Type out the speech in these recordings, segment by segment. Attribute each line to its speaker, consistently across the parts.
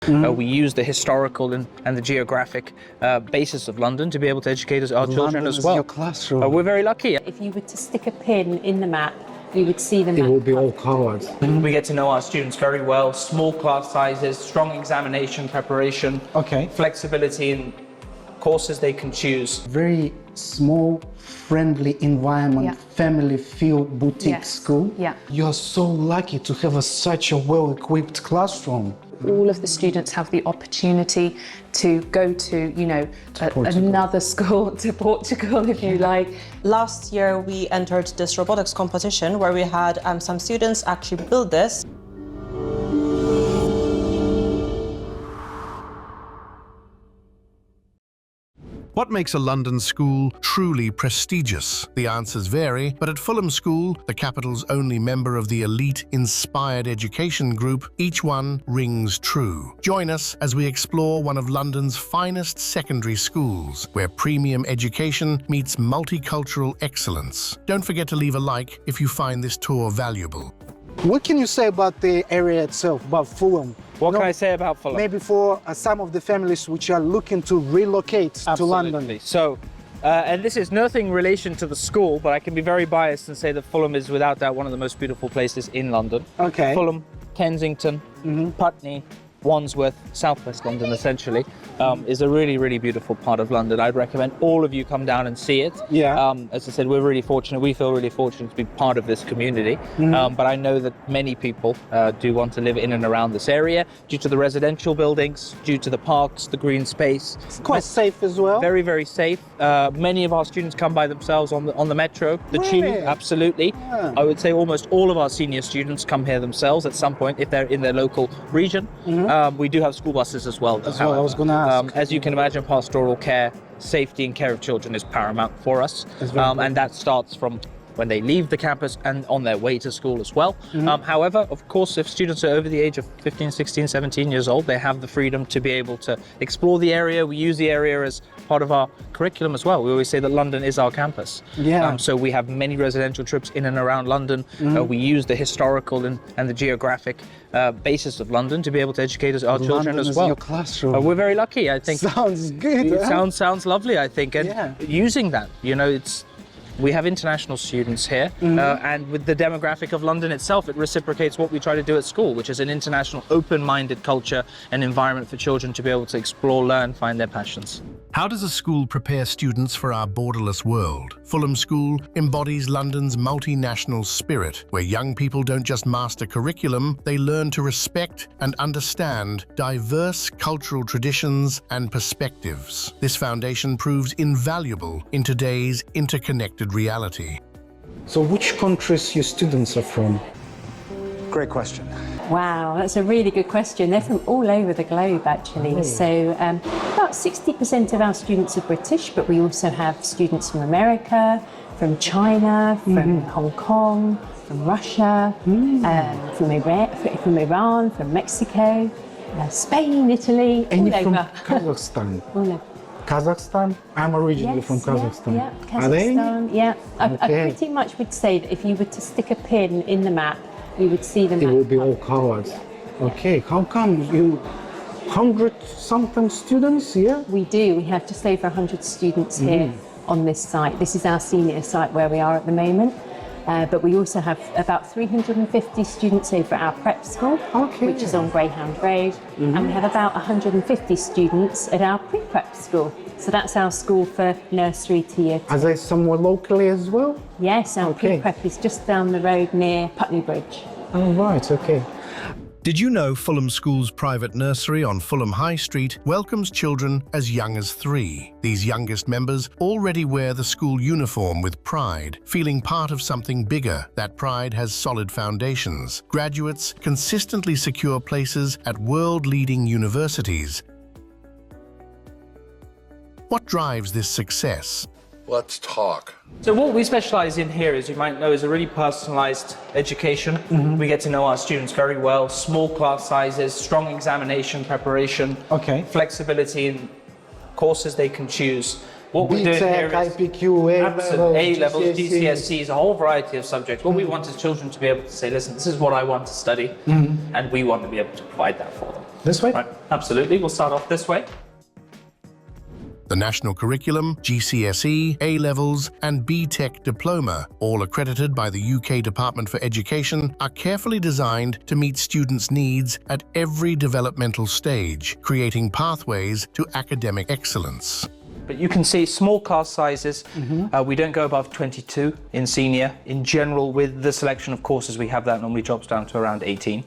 Speaker 1: We use the historical and the geographic basis of London to be able to educate our children as well.
Speaker 2: Your classroom.
Speaker 1: We're very lucky.
Speaker 3: If you were to stick a pin in the map, you would see the map.
Speaker 2: It will be all covered.
Speaker 1: We get to know our students very well. Small class sizes, strong examination preparation, flexibility in courses they can choose.
Speaker 2: Very small, friendly environment, family feel boutique school.
Speaker 3: Yeah.
Speaker 2: You are so lucky to have such a well-equipped classroom.
Speaker 3: All of the students have the opportunity to go to, another school, to Portugal, if you like.
Speaker 4: Last year, we entered this robotics competition where we had some students actually build this.
Speaker 5: What makes a London school truly prestigious? The answers vary, but at Fulham School, the capital's only member of the elite inspired education group, each one rings true. Join us as we explore one of London's finest secondary schools, where premium education meets multicultural excellence. Don't forget to leave a like if you find this tour valuable.
Speaker 2: What can you say about the area itself, about Fulham?
Speaker 1: What can I say about Fulham?
Speaker 2: Maybe for some of the families which are looking to relocate to London.
Speaker 1: So, and this is nothing in relation to the school, but I can be very biased and say that Fulham is without doubt one of the most beautiful places in London.
Speaker 2: Okay.
Speaker 1: Fulham, Kensington, Putney, Wandsworth, southwest London essentially, is a really, really beautiful part of London. I'd recommend all of you come down and see it.
Speaker 2: Yeah.
Speaker 1: As I said, we're really fortunate, we feel really fortunate to be part of this community. But I know that many people do want to live in and around this area due to the residential buildings, due to the parks, the green space.
Speaker 2: It's quite safe as well.
Speaker 1: Very, very safe. Many of our students come by themselves on the metro, the tube, absolutely.
Speaker 2: Yeah.
Speaker 1: I would say almost all of our senior students come here themselves at some point if they're in their local region. We do have school buses as well.
Speaker 2: That's what I was going to ask.
Speaker 1: As you can imagine, pastoral care, safety and care of children is paramount for us. And that starts from when they leave the campus and on their way to school as well. However, of course, if students are over the age of 15, 16, 17 years old, they have the freedom to be able to explore the area. We use the area as part of our curriculum as well. We always say that London is our campus.
Speaker 2: Yeah.
Speaker 1: So we have many residential trips in and around London. We use the historical and the geographic basis of London to be able to educate our children as well.
Speaker 2: Your classroom.
Speaker 1: We're very lucky, I think.
Speaker 2: Sounds good.
Speaker 1: It
Speaker 2: huh?
Speaker 1: sounds lovely, I think. And using that, we have international students here, and with the demographic of London itself, it reciprocates what we try to do at school, which is an international, open-minded culture and environment for children to be able to explore, learn, find their passions.
Speaker 5: How does a school prepare students for our borderless world? Fulham School embodies London's multinational spirit, where young people don't just master curriculum, they learn to respect and understand diverse cultural traditions and perspectives. This foundation proves invaluable in today's interconnected reality.
Speaker 2: So which countries your students are from?
Speaker 6: Great question.
Speaker 3: Wow, that's a really good question. They're from all over the globe, actually. So about 60% of our students are British, but we also have students from America, from China, from Hong Kong, from Russia, from Iran, from Mexico, Spain, Italy,
Speaker 2: And
Speaker 3: all
Speaker 2: from
Speaker 3: over.
Speaker 2: Kazakhstan.
Speaker 3: All over.
Speaker 2: Kazakhstan? I'm originally from Kazakhstan.
Speaker 3: Yeah,
Speaker 2: Are they?
Speaker 3: Kazakhstan, yeah. I pretty much would say that if you were to stick a pin in the map, you would see the map.
Speaker 2: It will be all covered. Okay, how come you 100-something students here?
Speaker 3: We do. We have just over 100 students here on this site. This is our senior site where we are at the moment. But we also have about 350 students over at our prep school, which is on Greyhound Road. And we have about 150 students at our pre-prep school. So that's our school for nursery to year 2.
Speaker 2: Are they somewhere locally as well?
Speaker 3: Yes, our pre-prep is just down the road near Putney Bridge.
Speaker 2: Oh, right, okay.
Speaker 5: Did you know Fulham School's private nursery on Fulham High Street welcomes children as young as 3? These youngest members already wear the school uniform with pride, feeling part of something bigger. That pride has solid foundations. Graduates consistently secure places at world-leading universities. What drives this success?
Speaker 7: Let's talk.
Speaker 1: So what we specialize in here, as you might know, is a really personalized education. We get to know our students very well. Small class sizes, strong examination preparation, flexibility in courses they can choose, What we're doing here
Speaker 2: BTEC,
Speaker 1: is
Speaker 2: IPQ,
Speaker 1: absolutely A-levels,
Speaker 2: GCSEs.
Speaker 1: GCSEs, a whole variety of subjects. What we want is children to be able to say, listen, this is what I want to study, and we want to be able to provide that for them.
Speaker 2: This way?
Speaker 1: Right, absolutely. We'll start off this way.
Speaker 5: The national curriculum, GCSE, A-levels and BTEC diploma, all accredited by the UK Department for Education, are carefully designed to meet students' needs at every developmental stage, creating pathways to academic excellence.
Speaker 1: But you can see small class sizes. We don't go above 22 in senior. In general, with the selection of courses we have, that normally drops down to around 18.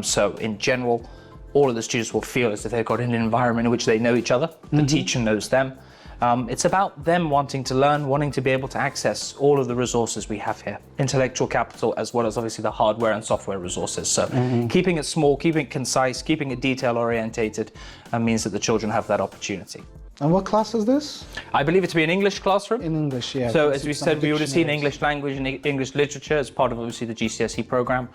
Speaker 1: So in general, all of the students will feel as if they've got an environment in which they know each other. The teacher knows them. It's about them wanting to learn, wanting to be able to access all of the resources we have here. Intellectual capital, as well as obviously the hardware and software resources. So keeping it small, keeping it concise, keeping it detail orientated means that the children have that opportunity.
Speaker 2: And what class is this?
Speaker 1: I believe it to be an English classroom.
Speaker 2: In English, yeah.
Speaker 1: So as we said, we would have seen English language and English literature as part of obviously the GCSE program.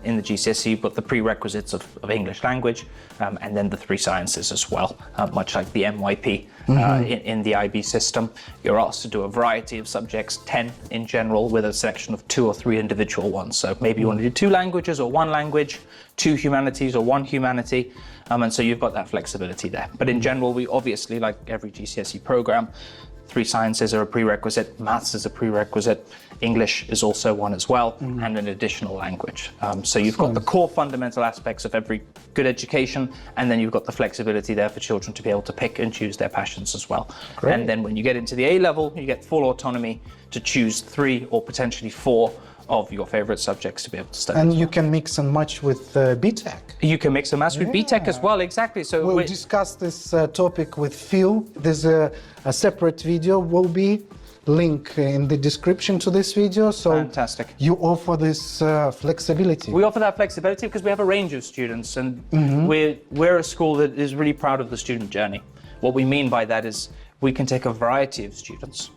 Speaker 1: In the GCSE, but the prerequisites of English language, and then the 3 sciences as well, much like the MYP in the IB system. You're asked to do a variety of subjects, 10 in general, with a selection of 2 or 3 individual ones. So maybe you want to do 2 languages or 1 language, 2 humanities or 1 humanity. And so you've got that flexibility there. But in general, we obviously, like every GCSE program, 3 sciences are a prerequisite, maths is a prerequisite, English is also one as well, and an additional language. So you've got the core fundamental aspects of every good education, and then you've got the flexibility there for children to be able to pick and choose their passions as well.
Speaker 2: Great.
Speaker 1: And then when you get into the A level, you get full autonomy to choose 3 or potentially 4 of your favorite subjects to be able to study.
Speaker 2: And you can mix and match with BTEC.
Speaker 1: You can mix and match with BTEC as well, exactly. So
Speaker 2: We'll discuss this topic with Phil. There's a separate video will be link in the description to this video. So
Speaker 1: Fantastic.
Speaker 2: You offer this flexibility.
Speaker 1: We offer that flexibility because we have a range of students, and we're a school that is really proud of the student journey. What we mean by that is we can take a variety of students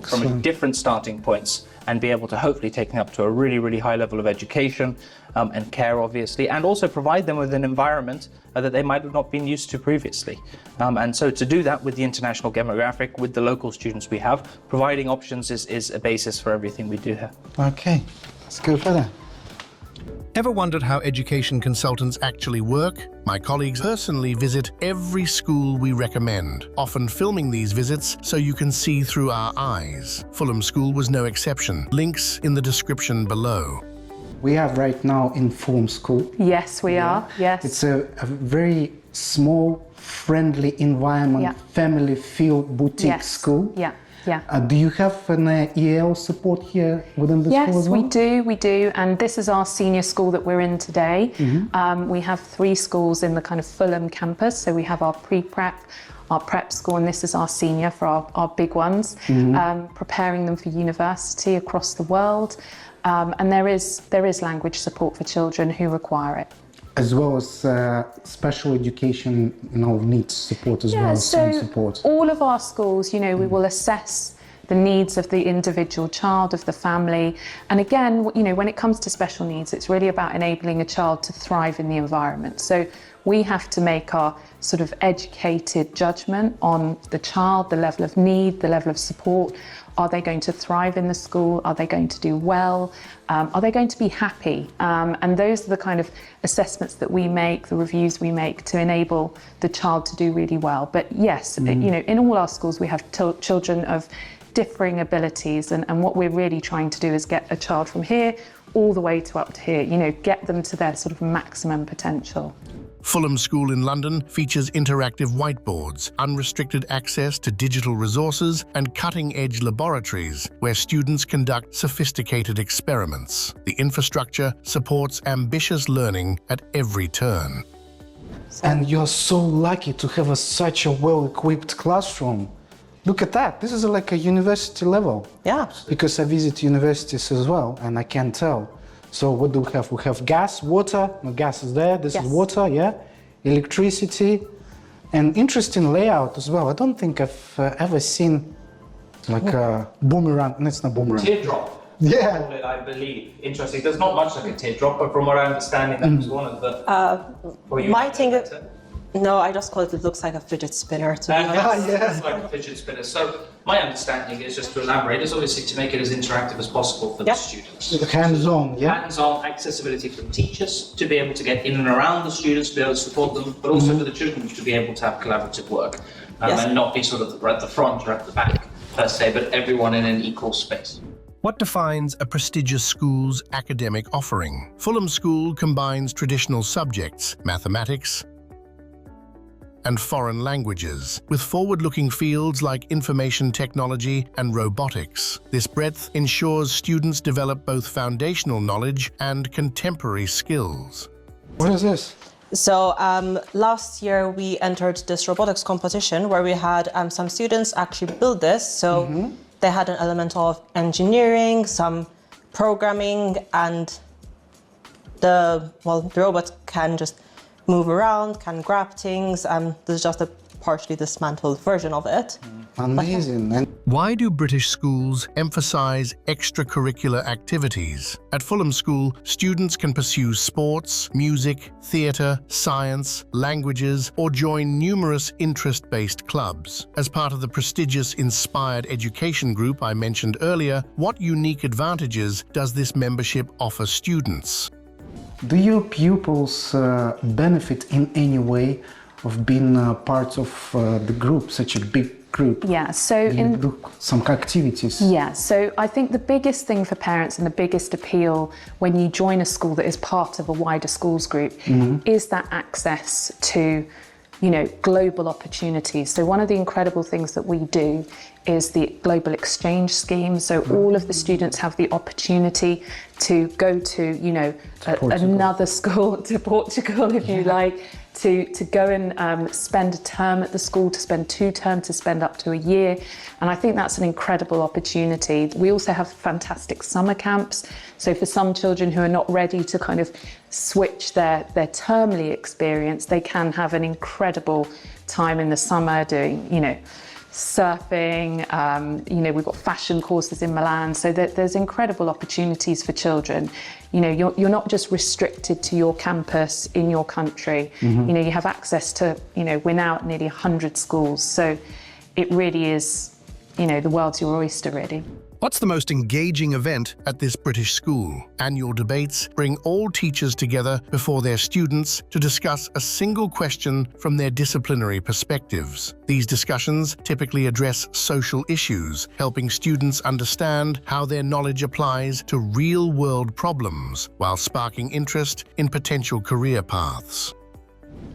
Speaker 1: from different starting points and be able to hopefully take them up to a really, really high level of education and care, obviously, and also provide them with an environment that they might have not been used to previously. And so to do that with the international demographic, with the local students we have, providing options is a basis for everything we do here.
Speaker 2: Okay, let's go further.
Speaker 5: Ever wondered how education consultants actually work? My colleagues personally visit every school we recommend, often filming these visits so you can see through our eyes. Fulham School was no exception. Links in the description below.
Speaker 2: We are right now in Fulham School.
Speaker 3: Yes, we are. Yes.
Speaker 2: It's a very small, friendly environment, family feel boutique school.
Speaker 3: Yeah. Yeah.
Speaker 2: Do you have an EL support here within the school as well?
Speaker 3: Yes, we do. And this is our senior school that we're in today. We have 3 schools in the kind of Fulham campus. So we have our pre-prep, our prep school, and this is our senior for our big ones, preparing them for university across the world. And there is language support for children who require it.
Speaker 2: As well as special education, needs support as well,
Speaker 3: so
Speaker 2: support.
Speaker 3: All of our schools, we will assess the needs of the individual child, of the family. And again, when it comes to special needs, it's really about enabling a child to thrive in the environment. So we have to make our sort of educated judgment on the child, the level of need, the level of support. Are they going to thrive in the school? Are they going to do well? Are they going to be happy? And those are the kind of assessments that we make, the reviews we make to enable the child to do really well. But yes, in all our schools we have children of differing abilities, and what we're really trying to do is get a child from here all the way to up to here, get them to their sort of maximum potential.
Speaker 5: Fulham School in London features interactive whiteboards, unrestricted access to digital resources, and cutting-edge laboratories where students conduct sophisticated experiments. The infrastructure supports ambitious learning at every turn.
Speaker 2: And you're so lucky to have such a well-equipped classroom. Look at that. This is like a university level.
Speaker 4: Yeah.
Speaker 2: Because I visit universities as well, and I can tell. So what do we have? We have gas, water. No, gas is there. This is water, electricity, and interesting layout as well. I don't think I've ever seen like a boomerang. No, it's not boomerang.
Speaker 1: Teardrop.
Speaker 2: Yeah.
Speaker 1: I believe. Interesting. There's not much like a teardrop, but from what I understand, that was one of the.
Speaker 4: No, I just call it looks like a fidget spinner, to be honest.
Speaker 1: It's like a fidget spinner. So my understanding is, just to elaborate, is obviously to make it as interactive as possible for the students.
Speaker 2: Hands-on, yeah?
Speaker 1: Hands-on accessibility for teachers to be able to get in and around the students, to be able to support them, but also for the children to be able to have collaborative work and not be sort of at the front or at the back per se, but everyone in an equal space.
Speaker 5: What defines a prestigious school's academic offering? Fulham School combines traditional subjects, mathematics, and foreign languages, with forward-looking fields like information technology and robotics. This breadth ensures students develop both foundational knowledge and contemporary skills.
Speaker 2: What is this?
Speaker 4: So last year we entered this robotics competition where we had some students actually build this. So they had an element of engineering, some programming, and the robot can just move around, can grab things. This is just a partially dismantled version of it.
Speaker 2: Amazing. And
Speaker 5: Why do British schools emphasize extracurricular activities? At Fulham School, students can pursue sports, music, theatre, science, languages, or join numerous interest-based clubs. As part of the prestigious Inspired Education Group I mentioned earlier, what unique advantages does this membership offer students?
Speaker 2: do your pupils benefit in any way of being part of the group, such a big group?
Speaker 7: Yeah, so
Speaker 2: do some activities.
Speaker 7: Yeah, so I think the biggest thing for parents and the biggest appeal when you join a school that is part of a wider schools group is that access to, you know, global opportunities. So one of the incredible things that we do is the global exchange scheme. So all of the students have the opportunity to go to, you know, another school, to Portugal, if you like, to go and spend a term at the school, to spend 2 terms, to spend up to a year. And I think that's an incredible opportunity. We also have fantastic summer camps. So for some children who are not ready to kind of switch their termly experience, they can have an incredible time in the summer doing, you know, surfing, you know, we've got fashion courses in Milan, so there's incredible opportunities for children. You know, you're not just restricted to your campus in your country. You know, you have access to, you know, we're now at nearly 100 schools, so it really is, you know, the world's your oyster, really.
Speaker 5: What's the most engaging event at this British school? Annual debates bring all teachers together before their students to discuss a single question from their disciplinary perspectives. These discussions typically address social issues, helping students understand how their knowledge applies to real-world problems, while sparking interest in potential career paths.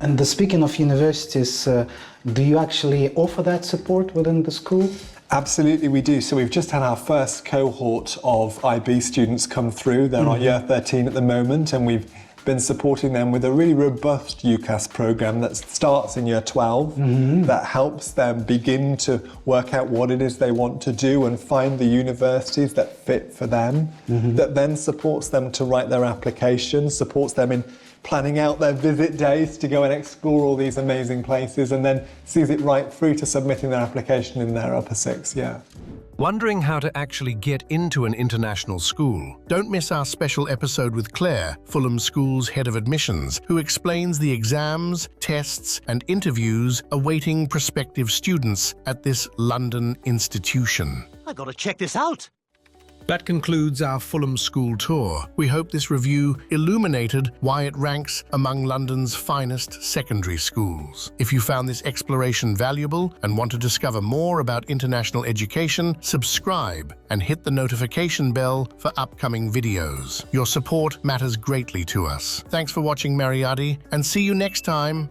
Speaker 2: And speaking of universities, do you actually offer that support within the school?
Speaker 8: Absolutely, we do. So we've just had our first cohort of IB students come through. They're on year 13 at the moment, and we've been supporting them with a really robust UCAS program that starts in year 12, that helps them begin to work out what it is they want to do and find the universities that fit for them, that then supports them to write their applications, supports them in planning out their visit days to go and explore all these amazing places, and then sees it right through to submitting their application in their upper 6 year.
Speaker 5: Wondering how to actually get into an international school? Don't miss our special episode with Claire, Fulham School's head of admissions, who explains the exams, tests, and interviews awaiting prospective students at this London institution.
Speaker 9: I've got to check this out.
Speaker 5: That concludes our Fulham School tour. We hope this review illuminated why it ranks among London's finest secondary schools. If you found this exploration valuable and want to discover more about international education, subscribe and hit the notification bell for upcoming videos. Your support matters greatly to us. Thanks for watching, Maryadi, and see you next time.